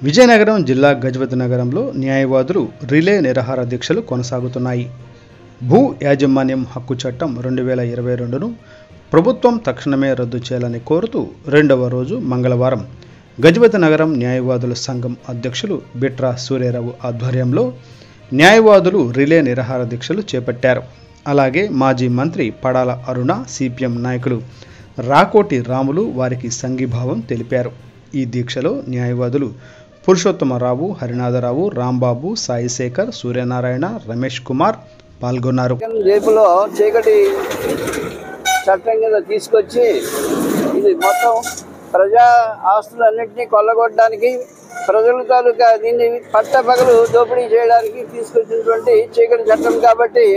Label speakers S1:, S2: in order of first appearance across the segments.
S1: విజయనగరం జిల్లా గజపతి నగరంలో న్యాయవాదులు రిలే నిరాహార దీక్షలు కొనసాగుతున్నాయి. భూ యాజమాన్యం హక్కు చట్టం 2022ను ప్రభుత్వం తక్షణమే రద్దు చేయాలని కోరుతూ రెండవ రోజు మంగళవారం గజపతి నగరం న్యాయవాదుల సంఘం అధ్యక్షులు బిట్రా సూర్యారావు ఆధ్వర్యంలో న్యాయవాదులు రిలే నిరాహార దీక్షలు చేపట్టారు. అలాగే మాజీ మంత్రి పడాల అరుణ, సిపిఎం నాయకులు రాకోటి రాములు వారికి సంఘీభావం తెలిపారు. ఈ దీక్షలో న్యాయవాదులు పురుషోత్తమరావు, హరినాథరావు, రాంబాబు, సాయిశేఖర్, సూర్యనారాయణ, రమేష్ కుమార్ పాల్గొన్నారు.
S2: రేపులో చీకటి చట్టం కింద తీసుకొచ్చి ఇది మొత్తం ప్రజా ఆస్తులన్నింటినీ కొల్లగొట్టడానికి, ప్రజల తాలూకా దీన్ని పట్టపగలు దోపిడీ చేయడానికి తీసుకొచ్చినటువంటి చీకటి చట్టం కాబట్టి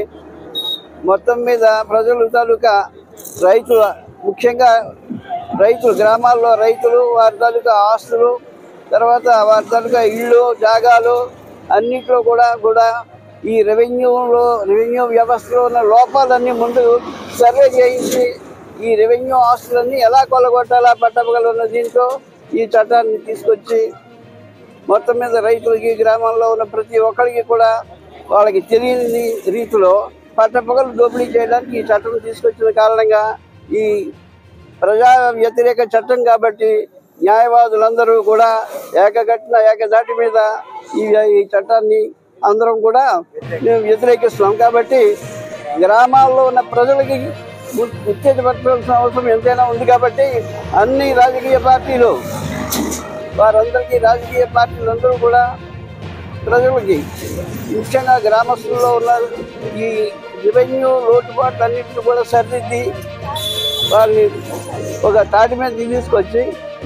S2: మొత్తం మీద ప్రజల తాలూకా రైతుల, ముఖ్యంగా రైతులు, గ్రామాల్లో రైతులు, వారి తాలూకా ఆస్తులు, తర్వాత వారి తాలూకా ఇళ్ళు, జాగాలు అన్నింటిలో కూడా ఈ రెవెన్యూ వ్యవస్థలో ఉన్న లోపాలన్నీ ముందు సర్వే చేయించి ఈ రెవెన్యూ ఆస్తులన్నీ ఎలా కొల్లగొట్టాలా పట్టపగలున్న దీంతో ఈ చట్టాన్ని తీసుకొచ్చి మొత్తం మీద రైతులకి, గ్రామాల్లో ఉన్న ప్రతి ఒక్కరికి కూడా వాళ్ళకి తెలియని రీతిలో పట్టపగలు దోపిడీ చేయడానికి ఈ చట్టం తీసుకొచ్చిన కారణంగా ఈ ప్రజా వ్యతిరేక చట్టం కాబట్టి న్యాయవాదులందరూ కూడా ఏకదాటి మీద ఈ చట్టాన్ని అందరం కూడా మేము వ్యతిరేకిస్తున్నాం. కాబట్టి గ్రామాల్లో ఉన్న ప్రజలకి ఉత్తేజపరచాల్సిన అవసరం ఎంతైనా ఉంది. కాబట్టి అన్ని రాజకీయ పార్టీలు, వారందరికీ రాజకీయ పార్టీలందరూ కూడా ప్రజలకి, ముఖ్యంగా గ్రామస్తుల్లో ఉన్న ఈ రెవెన్యూ లోటుపాట్లన్నింటినీ కూడా సరిదిద్ది వాళ్ళని ఒక తాటి మీద తీసుకొచ్చి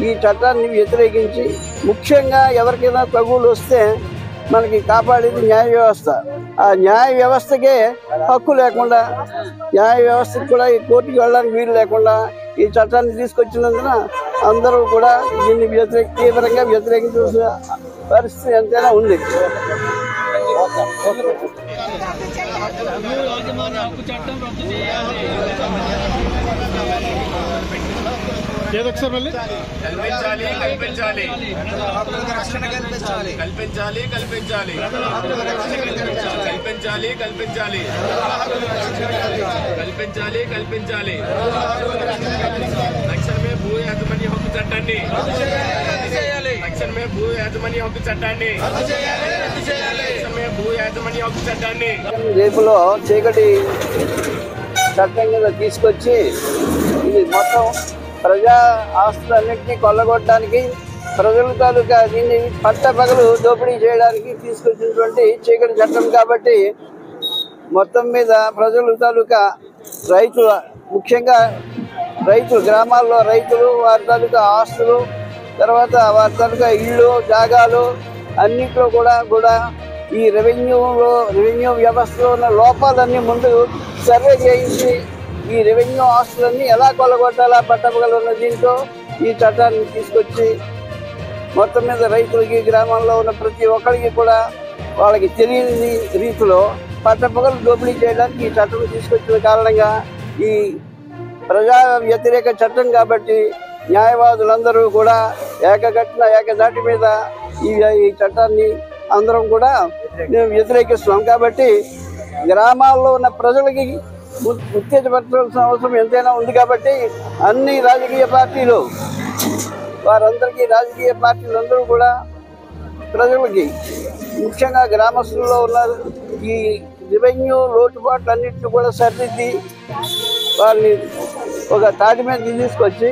S2: ఈ చట్టాన్ని వ్యతిరేకించి, ముఖ్యంగా ఎవరికైనా తగులు వస్తే మనకి కాపాడేది న్యాయ వ్యవస్థ. ఆ న్యాయ వ్యవస్థకే హక్కు లేకుండా, న్యాయ వ్యవస్థకు కూడా ఈ కోర్టుకి వెళ్ళడానికి వీలు లేకుండా ఈ చట్టాన్ని తీసుకొచ్చినందున అందరూ కూడా దీన్ని తీవ్రంగా వ్యతిరేకించాల్సిన పరిస్థితి ఎంతైనా ఉంది. రేపులో చీకటి చట్టం కింద తీసుకొచ్చి ఇది మొత్తం ప్రజా ఆస్తులన్నింటినీ కొల్లగొట్టడానికి, ప్రజల తాలూకా దీన్ని పట్టపగలు దోపిడీ చేయడానికి తీసుకొచ్చినటువంటి చీకటి చట్టం కాబట్టి మొత్తం మీద ప్రజల తాలూకా రైతుల, ముఖ్యంగా రైతులు, గ్రామాల్లో రైతులు, వారి తాలూకా ఆస్తులు, తర్వాత వారి తాలూకా ఇళ్ళు, జాగాలు అన్నింటిలో కూడా ఈ రెవెన్యూ వ్యవస్థలో ఉన్న లోపాలన్నీ ముందు సర్వే చేయించి ఈ రెవెన్యూ ఆస్తులన్నీ ఎలా కొల్లగొట్టాలా పట్టపగలున్న దీంతో ఈ చట్టాన్ని తీసుకొచ్చి మొత్తం మీద రైతులకి, గ్రామాల్లో ఉన్న ప్రతి ఒక్కరికి కూడా వాళ్ళకి తెలియని రీతిలో పట్టపగలు దోపిడీ చేయడానికి ఈ చట్టం తీసుకొచ్చిన కారణంగా ఈ ప్రజా వ్యతిరేక చట్టం కాబట్టి న్యాయవాదులందరూ కూడా ఏకదాటి మీద ఈ చట్టాన్ని అందరం కూడా మేము వ్యతిరేకిస్తున్నాం. కాబట్టి గ్రామాల్లో ఉన్న ప్రజలకి ఉత్తేజపరచాల్సిన అవసరం ఎంతైనా ఉంది. కాబట్టి అన్ని రాజకీయ పార్టీలు, వారందరికీ రాజకీయ పార్టీలందరూ కూడా ప్రజలకి, ముఖ్యంగా గ్రామస్తుల్లో ఉన్న ఈ రెవెన్యూ లోటుపాట్లన్నింటినీ కూడా సరిదిద్ది వాళ్ళని ఒక తాటి మీద తీసుకొచ్చి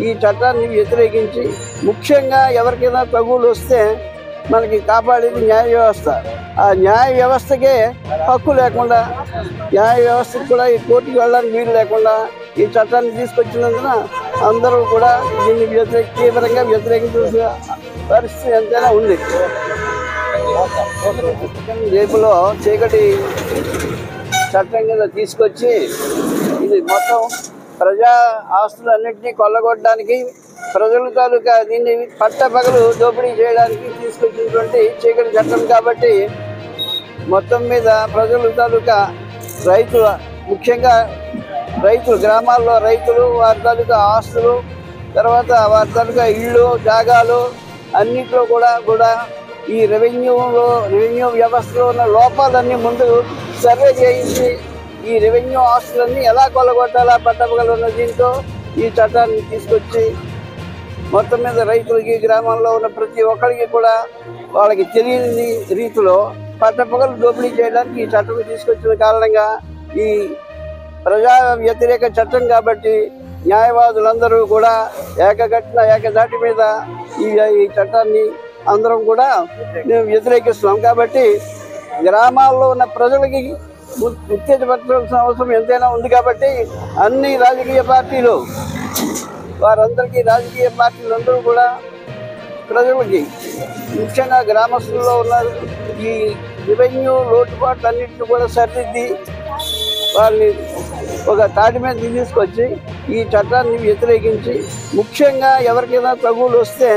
S2: ఈ చట్టాన్ని వ్యతిరేకించి, ముఖ్యంగా ఎవరికైనా తగులు వస్తే మనకి కాపాడేది న్యాయ వ్యవస్థ. ఆ న్యాయ వ్యవస్థకే హక్కు లేకుండా, న్యాయ వ్యవస్థకు కూడా ఈ కోర్టుకి వెళ్ళడానికి వీలు లేకుండా ఈ చట్టాన్ని తీసుకొచ్చినందున అందరూ కూడా దీన్ని తీవ్రంగా వ్యతిరేకించాల్సిన పరిస్థితి ఎంతైనా ఉంది. రేపులో చీకటి చట్టం కింద తీసుకొచ్చి ఇది మొత్తం ప్రజా ఆస్తులన్నింటినీ కొల్లగొట్టడానికి, ప్రజల తాలూకా దీన్ని పట్టపగలు దోపిడీ చేయడానికి తీసుకొచ్చినటువంటి చీకటి చట్టం కాబట్టి మొత్తం మీద ప్రజల తాలూకా రైతుల, ముఖ్యంగా రైతులు, గ్రామాల్లో రైతులు, వారి తాలూకా ఆస్తులు, తర్వాత వారి తాలూకా ఇళ్ళు, జాగాలు అన్నిట్లో కూడా ఈ రెవెన్యూ వ్యవస్థలో ఉన్న లోపాలన్నీ ముందు సర్వే చేయించి ఈ రెవెన్యూ ఆస్తులన్నీ ఎలా కొలగొట్టాలా పట్టపగలన్న దీంతో ఈ చట్టాన్ని తీసుకొచ్చి మొత్తం మీద రైతులకి గ్రామాల్లో ఉన్న ప్రతి ఒక్కరికి కూడా వాళ్ళకి తెలియని రీతిలో పట్టపగలు దోపిడీ చేయడానికి ఈ చట్టం తీసుకొచ్చిన కారణంగా ఈ ప్రజా వ్యతిరేక చట్టం కాబట్టి న్యాయవాదులందరూ కూడా ఏకదాటి మీద ఈ చట్టాన్ని అందరం కూడా మేము వ్యతిరేకిస్తున్నాం. కాబట్టి గ్రామాల్లో ఉన్న ప్రజలకి ఉత్తేజపరచాల్సిన అవసరం ఎంతైనా ఉంది. కాబట్టి అన్ని రాజకీయ పార్టీలు అందరూ కూడా ప్రజలకి ముఖ్యంగా గ్రామస్తుల్లో ఉన్న ఈ రెవెన్యూ లోటుపాట్లన్నింటినీ కూడా సరిదిద్ది వాళ్ళని ఒక తాటి మీద తీసుకొచ్చి ఈ చట్టాన్ని వ్యతిరేకించి ముఖ్యంగా ఎవరికైనా తగులు వస్తే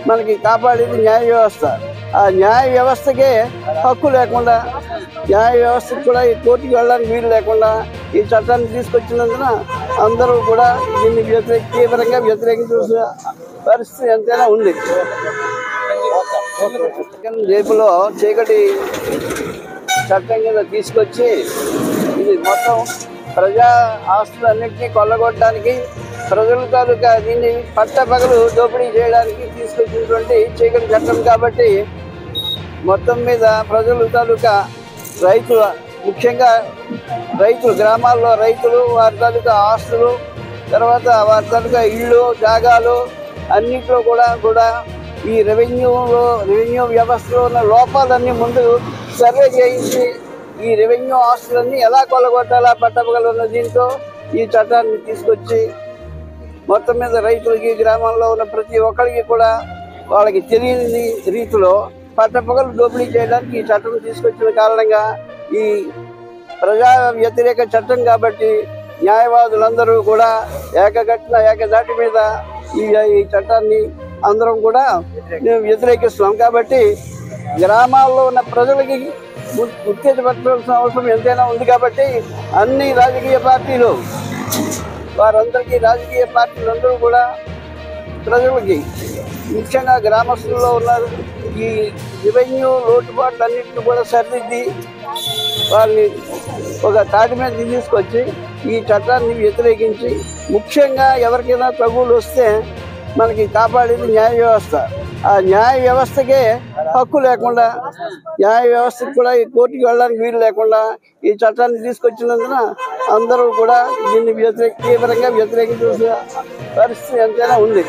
S2: మనకి కాపాడేది న్యాయ వ్యవస్థ. ఆ న్యాయ వ్యవస్థకే హక్కు లేకుండా, న్యాయ వ్యవస్థకు కూడా ఈ కోర్టుకి వెళ్ళడానికి వీలు లేకుండా ఈ చట్టాన్ని తీసుకొచ్చినందున అందరూ కూడా దీన్ని తీవ్రంగా వ్యతిరేకించాల్సిన పరిస్థితి ఎంతైనా ఉంది. రేపులో చీకటి చట్టం కింద తీసుకొచ్చి ఇది మొత్తం ప్రజా ఆస్తులన్నింటినీ కొల్లగొట్టడానికి, ప్రజల తాలూకా దీన్ని పట్టపగలు దోపిడీ చేయడానికి తీసుకొచ్చినటువంటి చీకటి చట్టం. కాబట్టి మొత్తం మీద ప్రజల తాలూకా ముఖ్యంగా రైతులు, గ్రామాల్లో రైతులు, వారి తాలూకా ఆస్తులు, తర్వాత వారి తాలూకా ఇళ్ళు జాగాలు అన్నింటిలో కూడా ఈ రెవెన్యూ వ్యవస్థలో ఉన్న లోపాలన్నీ ముందు సర్వే చేయించి ఈ రెవెన్యూ ఆస్తులన్నీ ఎలా కొలగొట్టాలా పట్టపగలన్న దీంతో ఈ చట్టాన్ని తీసుకొచ్చి మొత్తం మీద రైతులకి గ్రామాల్లో ఉన్న ప్రతి ఒక్కరికి కూడా వాళ్ళకి తెలియని రీతిలో పట్టపగలు దోపిడీ చేయడానికి ఈ చట్టం తీసుకొచ్చిన కారణంగా ఈ ప్రజా వ్యతిరేక చట్టం కాబట్టి న్యాయవాదులందరూ కూడా ఏకదాటి మీద ఈ చట్టాన్ని అందరం కూడా మేము వ్యతిరేకిస్తున్నాం. కాబట్టి గ్రామాల్లో ఉన్న ప్రజలకి ఉత్తేజపరచాల్సిన అవసరం ఎంతైనా ఉంది. కాబట్టి అన్ని రాజకీయ పార్టీలు అందరూ కూడా ప్రజలకి ముఖ్యంగా గ్రామస్తుల్లో ఉన్న ఈ రెవెన్యూ లోటుపాట్లన్నింటినీ కూడా సరిదిద్ది వాళ్ళని ఒక తాటి మీద తీసుకొచ్చి ఈ చట్టాన్ని వ్యతిరేకించి ముఖ్యంగా ఎవరికైనా తగులు వస్తే మనకి కాపాడేది న్యాయ వ్యవస్థ. ఆ న్యాయ వ్యవస్థకే హక్కు లేకుండా, న్యాయ వ్యవస్థకు కూడా ఈ కోర్టుకి వెళ్ళడానికి వీలు లేకుండా ఈ చట్టాన్ని తీసుకొచ్చినందున అందరూ కూడా దీన్ని తీవ్రంగా వ్యతిరేకించాల్సిన పరిస్థితి ఎంతైనా ఉంది.